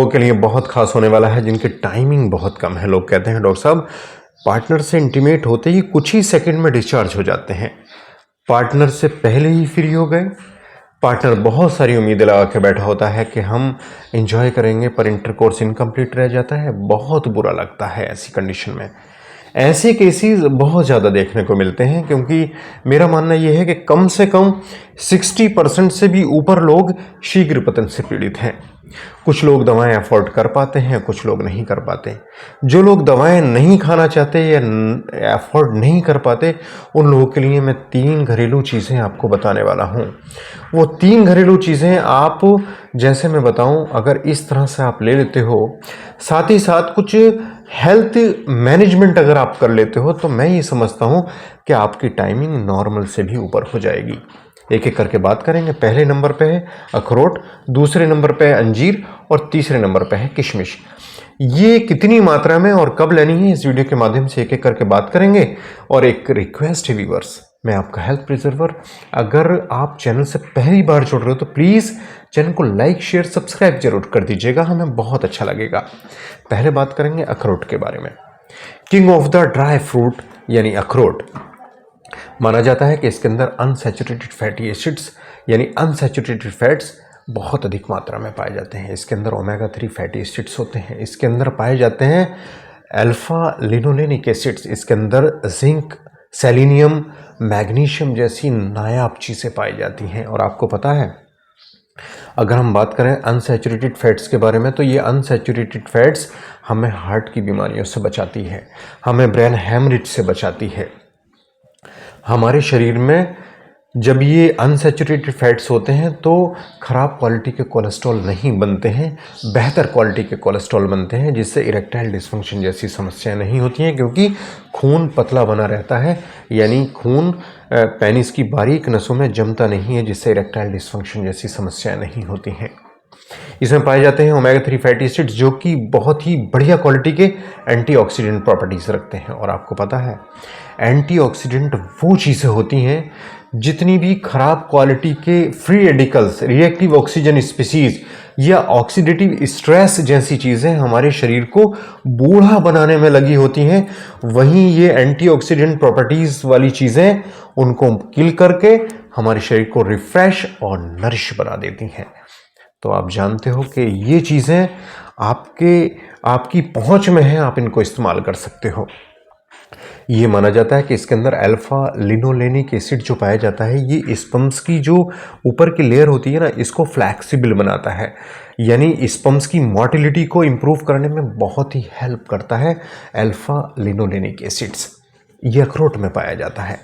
लोगों के लिए बहुत खास होने वाला है जिनकी टाइमिंग बहुत कम है। लोग कहते हैं डॉक्टर साहब पार्टनर से इंटीमेट होते ही कुछ ही सेकंड में डिस्चार्ज हो जाते हैं, पार्टनर से पहले ही फ्री हो गए। पार्टनर बहुत सारी उम्मीदें लगा के बैठा होता है कि हम एंजॉय करेंगे, पर इंटरकोर्स इनकम्प्लीट रह जाता है। बहुत बुरा लगता है ऐसी कंडीशन में। ऐसे केसेस बहुत ज़्यादा देखने को मिलते हैं, क्योंकि मेरा मानना यह है कि कम से कम 60% से भी ऊपर लोग शीघ्र पतन से पीड़ित हैं। कुछ लोग दवाएं अफोर्ड कर पाते हैं, कुछ लोग नहीं कर पाते। जो लोग दवाएं नहीं खाना चाहते या अफोर्ड नहीं कर पाते, उन लोगों के लिए मैं 3 घरेलू चीज़ें आपको बताने वाला हूं। वो 3 घरेलू चीज़ें आप, जैसे मैं बताऊं, अगर इस तरह से आप ले लेते हो, साथ ही साथ कुछ हेल्थ मैनेजमेंट अगर आप कर लेते हो, तो मैं ये समझता हूं कि आपकी टाइमिंग नॉर्मल से भी ऊपर हो जाएगी। एक एक करके बात करेंगे। पहले नंबर पे है अखरोट, दूसरे नंबर पे है अंजीर और तीसरे नंबर पे है किशमिश। ये कितनी मात्रा में और कब लेनी है, इस वीडियो के माध्यम से एक एक करके बात करेंगे। और एक रिक्वेस्ट है व्यूअर्स, मैं आपका हेल्थ प्रिजर्वर, अगर आप चैनल से पहली बार जुड़ रहे हो तो प्लीज़ चैनल को लाइक शेयर सब्सक्राइब जरूर कर दीजिएगा, हमें बहुत अच्छा लगेगा। पहले बात करेंगे अखरोट के बारे में। King of the dry fruit यानी अखरोट, माना जाता है कि इसके अंदर अनसैचुरेटेड फैटी एसिड्स यानी अनसैचुरेटेड फैट्स बहुत अधिक मात्रा में पाए जाते हैं। इसके अंदर ओमेगा 3 फैटी एसिड्स होते हैं। इसके अंदर पाए जाते हैं अल्फा लिनोलेनिक एसिड्स। इसके अंदर जिंक, सेलेनियम, मैग्नीशियम जैसी नायाब चीज़ें पाई जाती हैं। और आपको पता है, अगर हम बात करें अनसैचुरेटेड फैट्स के बारे में, तो ये अनसैचुरेटेड फैट्स हमें हार्ट की बीमारियों से बचाती है, हमें ब्रेन हैमरेज से बचाती है। हमारे शरीर में जब ये अनसैचुरेटेड फैट्स होते हैं तो ख़राब क्वालिटी के कोलेस्ट्रॉल नहीं बनते हैं, बेहतर क्वालिटी के कोलेस्ट्रॉल बनते हैं, जिससे इरेक्टाइल डिस्फंक्शन जैसी समस्याएं नहीं होती हैं, क्योंकि खून पतला बना रहता है, यानी खून पेनिस की बारीक नसों में जमता नहीं है, जिससे इरेक्टाइल डिस्फंक्शन जैसी समस्याएं नहीं होती हैं। इसमें पाए जाते हैं ओमेगा 3 फैटी एसिड्स, जो कि बहुत ही बढ़िया क्वालिटी के एंटीऑक्सीडेंट प्रॉपर्टीज रखते हैं। और आपको पता है, एंटीऑक्सीडेंट वो चीज़ें होती हैं, जितनी भी खराब क्वालिटी के free radicals, reactive oxygen species या ऑक्सीडेटिव स्ट्रेस जैसी चीज़ें हमारे शरीर को बूढ़ा बनाने में लगी होती हैं, वहीं ये एंटीऑक्सीडेंट प्रॉपर्टीज वाली चीज़ें उनको किल करके हमारे शरीर को रिफ्रेश और नरिश बना देती हैं। तो आप जानते हो कि ये चीज़ें आपकी पहुंच में हैं, आप इनको इस्तेमाल कर सकते हो। ये माना जाता है कि इसके अंदर अल्फा लिनोलेनिक एसिड जो पाया जाता है, ये स्पम्स की जो ऊपर की लेयर होती है ना, इसको फ्लैक्सिबल बनाता है, यानी स्पम्स की मोटिलिटी को इम्प्रूव करने में बहुत ही हेल्प करता है अल्फा लिनोलेनिक एसिड्स। ये अखरोट में पाया जाता है।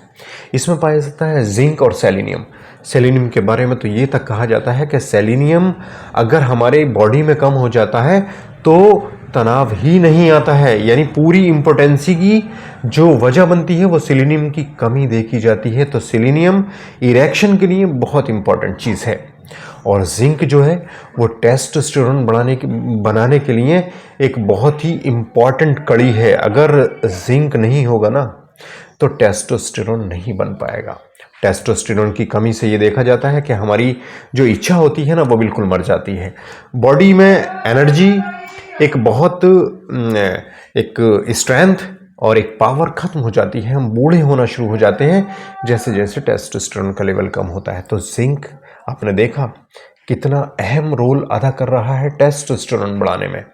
इसमें पाया जाता है जिंक और सेलेनियम। सेलेनियम के बारे में तो ये तक कहा जाता है कि सेलेनियम अगर हमारे बॉडी में कम हो जाता है तो तनाव ही नहीं आता है, यानी पूरी इम्पोटेंसी की जो वजह बनती है वो सेलेनियम की कमी देखी जाती है। तो सेलेनियम इरेक्शन के लिए बहुत इंपॉर्टेंट चीज़ है। और जिंक जो है वो टेस्टोस्टेरोन बनाने के लिए एक बहुत ही इम्पॉर्टेंट कड़ी है। अगर जिंक नहीं होगा ना तो टेस्टोस्टेरोन नहीं बन पाएगा। टेस्टोस्टेरोन की कमी से ये देखा जाता है कि हमारी जो इच्छा होती है ना, वो बिल्कुल मर जाती है। बॉडी में एनर्जी, एक बहुत एक स्ट्रेंथ और एक पावर खत्म हो जाती है। हम बूढ़े होना शुरू हो जाते हैं जैसे जैसे टेस्टोस्टेरोन का लेवल कम होता है। तो जिंक आपने देखा कितना अहम रोल अदा कर रहा है टेस्टोस्टेरोन बढ़ाने में,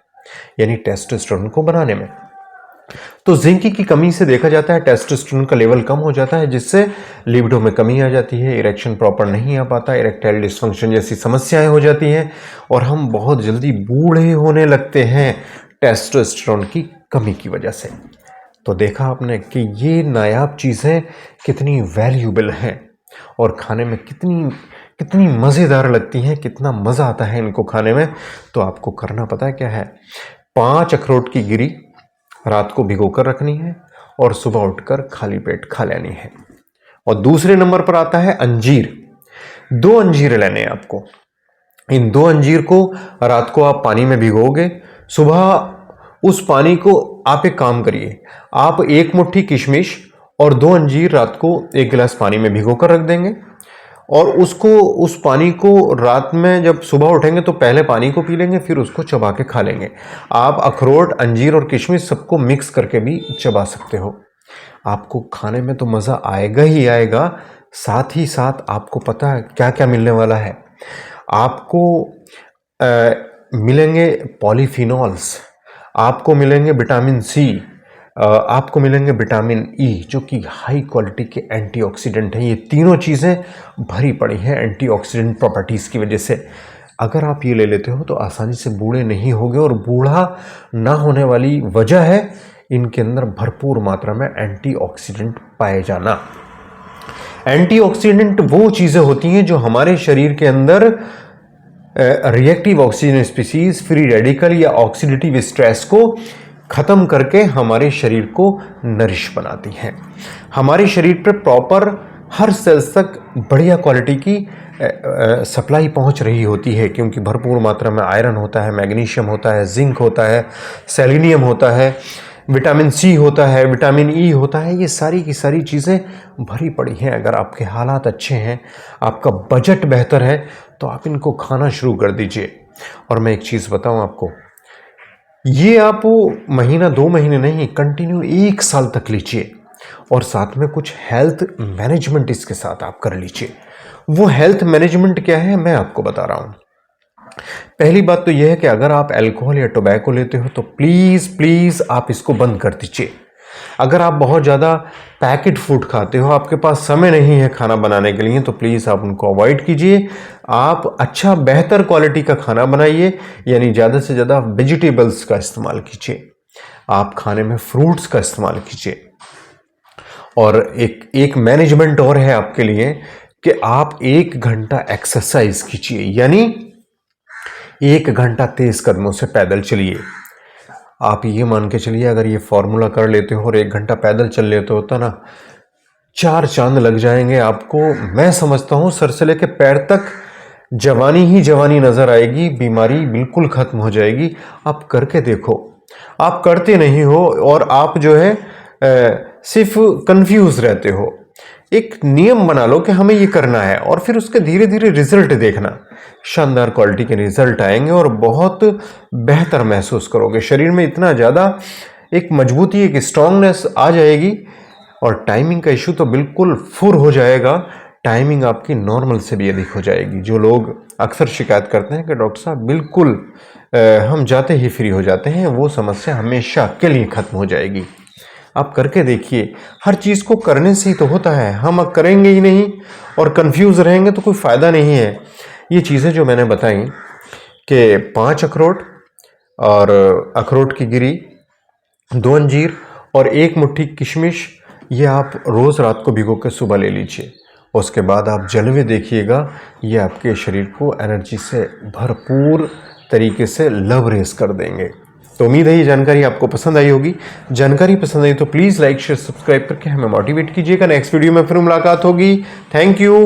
यानी टेस्टोस्टेरोन को बनाने में। तो जिंक की कमी से देखा जाता है टेस्टोस्टेरोन का लेवल कम हो जाता है, जिससे लिबिडो में कमी आ जाती है, इरेक्शन प्रॉपर नहीं आ पाता, इरेक्टाइल डिस्फंक्शन जैसी समस्याएं हो जाती हैं और हम बहुत जल्दी बूढ़े होने लगते हैं टेस्टोस्टेरोन की कमी की वजह से। तो देखा आपने कि ये नायाब चीज़ें कितनी वैल्यूएबल हैं और खाने में कितनी मज़ेदार लगती हैं, कितना मज़ा आता है इनको खाने में। तो आपको करना पता है क्या है, 5 अखरोट की गिरी रात को भिगो कर रखनी है और सुबह उठकर खाली पेट खा लेनी है। और दूसरे नंबर पर आता है अंजीर। 2 अंजीर लेने हैं आपको। इन 2 अंजीर को रात को आप पानी में भिगोगे, सुबह उस पानी को आप एक काम करिए, आप 1 मुट्ठी किशमिश और 2 अंजीर रात को 1 गिलास पानी में भिगो कर रख देंगे और उसको, उस पानी को रात में जब सुबह उठेंगे तो पहले पानी को पी लेंगे, फिर उसको चबा के खा लेंगे। आप अखरोट, अंजीर और किशमिश सबको मिक्स करके भी चबा सकते हो। आपको खाने में तो मज़ा आएगा ही आएगा, साथ ही साथ आपको पता है क्या क्या मिलने वाला है। आपको मिलेंगे पॉलीफिनॉल्स, आपको मिलेंगे विटामिन सी, आपको मिलेंगे विटामिन ई, जो कि हाई क्वालिटी के एंटीऑक्सीडेंट हैं। ये तीनों चीज़ें भरी पड़ी हैं एंटीऑक्सीडेंट प्रॉपर्टीज़ की वजह से। अगर आप ये ले लेते हो तो आसानी से बूढ़े नहीं होगे, और बूढ़ा ना होने वाली वजह है इनके अंदर भरपूर मात्रा में एंटीऑक्सीडेंट पाए जाना। एंटीऑक्सीडेंट वो चीज़ें होती हैं जो हमारे शरीर के अंदर reactive oxygen species, free radical या ऑक्सीडेटिव स्ट्रेस को ख़त्म करके हमारे शरीर को नरिश बनाती हैं। हमारे शरीर पर प्रॉपर हर सेल्स तक बढ़िया क्वालिटी की सप्लाई पहुंच रही होती है, क्योंकि भरपूर मात्रा में आयरन होता है, मैग्नीशियम होता है, जिंक होता है, सेलेनियम होता है, विटामिन सी होता है, विटामिन ई होता है। ये सारी की सारी चीज़ें भरी पड़ी हैं। अगर आपके हालात अच्छे हैं, आपका बजट बेहतर है, तो आप इनको खाना शुरू कर दीजिए। और मैं एक चीज़ बताऊं आपको, ये आप महीना 2 महीने नहीं, कंटिन्यू 1 साल तक लीजिए, और साथ में कुछ हेल्थ मैनेजमेंट इसके साथ आप कर लीजिए। वो हेल्थ मैनेजमेंट क्या है मैं आपको बता रहा हूँ। पहली बात तो यह है कि अगर आप अल्कोहल या टोबैको लेते हो तो प्लीज़ आप इसको बंद कर दीजिए। अगर आप बहुत ज़्यादा पैकेट फूड खाते हो, आपके पास समय नहीं है खाना बनाने के लिए, तो प्लीज़ आप उनको अवॉइड कीजिए। आप अच्छा बेहतर क्वालिटी का खाना बनाइए, यानी ज़्यादा से ज़्यादा वेजिटेबल्स का इस्तेमाल कीजिए, आप खाने में फ्रूट्स का इस्तेमाल कीजिए। और एक मैनेजमेंट और है आपके लिए कि आप 1 घंटा एक्सरसाइज कीजिए, यानी 1 घंटा तेज कदमों से पैदल चलिए। आप ये मान के चलिए, अगर ये फॉर्मूला कर लेते हो और 1 घंटा पैदल चल लेते हो तो ना 4 चांद लग जाएंगे आपको। मैं समझता हूँ सर से लेके पैर तक जवानी ही जवानी नजर आएगी, बीमारी बिल्कुल खत्म हो जाएगी। आप करके देखो। आप करते नहीं हो और आप जो है सिर्फ कंफ्यूज रहते हो। एक नियम बना लो कि हमें ये करना है, और फिर उसके धीरे धीरे रिजल्ट देखना। शानदार क्वालिटी के रिजल्ट आएंगे और बहुत बेहतर महसूस करोगे। शरीर में इतना ज़्यादा एक मजबूती, एक स्ट्रांगनेस आ जाएगी, और टाइमिंग का इशू तो बिल्कुल फुर हो जाएगा। टाइमिंग आपकी नॉर्मल से भी अधिक हो जाएगी। जो लोग अक्सर शिकायत करते हैं कि डॉक्टर साहब बिल्कुल हम जाते ही फ्री हो जाते हैं, वो समस्या हमेशा के लिए खत्म हो जाएगी। आप करके देखिए। हर चीज़ को करने से ही तो होता है। हम करेंगे ही नहीं और कंफ्यूज रहेंगे तो कोई फ़ायदा नहीं है। ये चीज़ें जो मैंने बताई कि 5 अखरोट और अखरोट की गिरी, 2 अंजीर और 1 मुट्ठी किशमिश, ये आप रोज़ रात को भिगो के सुबह ले लीजिए। उसके बाद आप जलवे देखिएगा, ये आपके शरीर को एनर्जी से भरपूर तरीके से लबरेज कर देंगे। तो उम्मीद है ये जानकारी आपको पसंद आई होगी। जानकारी पसंद आई तो प्लीज़ लाइक शेयर सब्सक्राइब करके हमें मोटिवेट कीजिएगा। नेक्स्ट वीडियो में फिर मुलाकात होगी। Thank you.